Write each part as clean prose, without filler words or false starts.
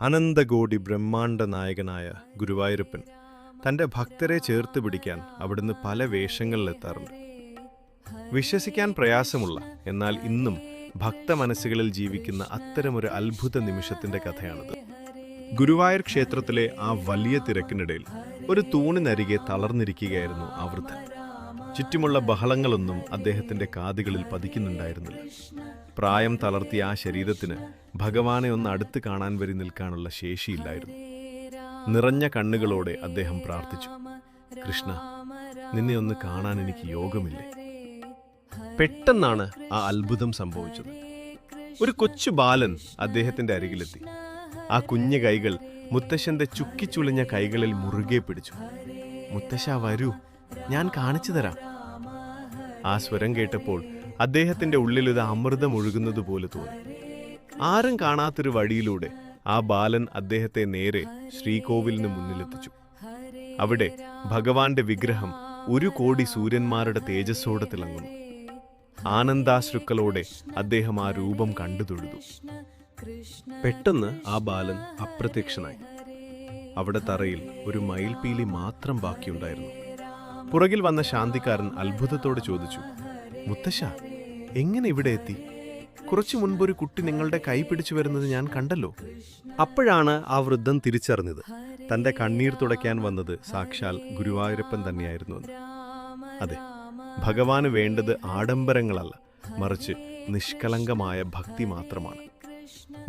അനന്തകോടി ബ്രഹ്മാണ്ഡ നായകനായ ഗുരുവായൂരപ്പൻ തൻ്റെ ഭക്തരെ ചേർത്ത് പിടിക്കാൻ അവിടുന്ന് പല വേഷങ്ങളിലെത്താറുണ്ട്. വിശ്വസിക്കാൻ പ്രയാസമുള്ള എന്നാൽ ഇന്നും ഭക്തമനസ്സുകളിൽ ജീവിക്കുന്ന അത്തരമൊരു അത്ഭുത നിമിഷത്തിൻ്റെ കഥയാണിത്. ഗുരുവായൂർ ക്ഷേത്രത്തിലെ ആ വലിയ തിരക്കിനിടയിൽ ഒരു തൂണിനരികെ തളർന്നിരിക്കുകയായിരുന്നു ആ വൃദ്ധൻ. ചുറ്റുമുള്ള ബഹളങ്ങളൊന്നും അദ്ദേഹത്തിൻ്റെ കാതുകളിൽ പതിക്കുന്നുണ്ടായിരുന്നില്ല. പ്രായം തളർത്തിയ ആ ശരീരത്തിന് ഭഗവാനെ ഒന്ന് അടുത്ത് കാണാൻ വരി നിൽക്കാനുള്ള ശേഷിയില്ലായിരുന്നു. നിറഞ്ഞ കണ്ണുകളോടെ അദ്ദേഹം പ്രാർത്ഥിച്ചു, കൃഷ്ണ, നിന്നെ ഒന്ന് കാണാൻ എനിക്ക് യോഗമില്ലേ. പെട്ടെന്നാണ് ആ അത്ഭുതം സംഭവിച്ചത്. ഒരു കൊച്ചു ബാലൻ അദ്ദേഹത്തിന്റെ അരികിലെത്തി. ആ കുഞ്ഞു കൈകൾ മുത്തശ്ശന്റെ ചുക്കിച്ചുളിഞ്ഞ കൈകളിൽ മുറുകെ പിടിച്ചു. മുത്തശ്ശ, വരൂ, ഞാൻ കാണിച്ചു തരാം. ആ സ്വരം കേട്ടപ്പോൾ അദ്ദേഹത്തിന്റെ ഉള്ളിലൊരു അമൃതം ഒഴുകുന്നത് പോലെ തോന്നി. ആരും കാണാത്തൊരു വഴിയിലൂടെ ആ ബാലൻ അദ്ദേഹത്തെ നേരെ ശ്രീകോവിലിന് മുന്നിലെത്തിച്ചു. അവിടെ ഭഗവാന്റെ വിഗ്രഹം 1 കോടി സൂര്യന്മാരുടെ തേജസ്സോടെ തിളങ്ങുന്നു. ആനന്ദാശ്രുക്കളോടെ അദ്ദേഹം ആ രൂപം കണ്ടു തൊഴുതു. പെട്ടെന്ന് ആ ബാലൻ അപ്രത്യക്ഷനായി. അവിടെ തറയിൽ ഒരു മയിൽപീലി മാത്രം ബാക്കിയുണ്ടായിരുന്നു. പുറകിൽ വന്ന ശാന്തിക്കാരൻ അത്ഭുതത്തോടെ ചോദിച്ചു, മുത്തശ്ശ, എങ്ങനെ ഇവിടെ എത്തി? കുറച്ചു മുൻപൊരു കുട്ടി നിങ്ങളുടെ കൈ പിടിച്ചു വരുന്നത് ഞാൻ കണ്ടല്ലോ. അപ്പോഴാണ് ആ വൃദ്ധൻ തിരിച്ചറിഞ്ഞത് തൻ്റെ കണ്ണീർ തുടയ്ക്കാൻ വന്നത് സാക്ഷാൽ ഗുരുവായൂരപ്പൻ തന്നെയായിരുന്നുവെന്ന്. അതെ, ഭഗവാന് വേണ്ടത് ആഡംബരങ്ങളല്ല, മറിച്ച് നിഷ്കളങ്കമായ ഭക്തി മാത്രമാണ്.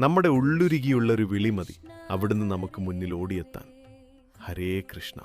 നമ്മുടെ ഉള്ളുരുകിയുള്ളൊരു വിളി മതി അവിടുന്ന് നമുക്ക് മുന്നിൽ ഓടിയെത്താൻ. ഹരേ കൃഷ്ണ.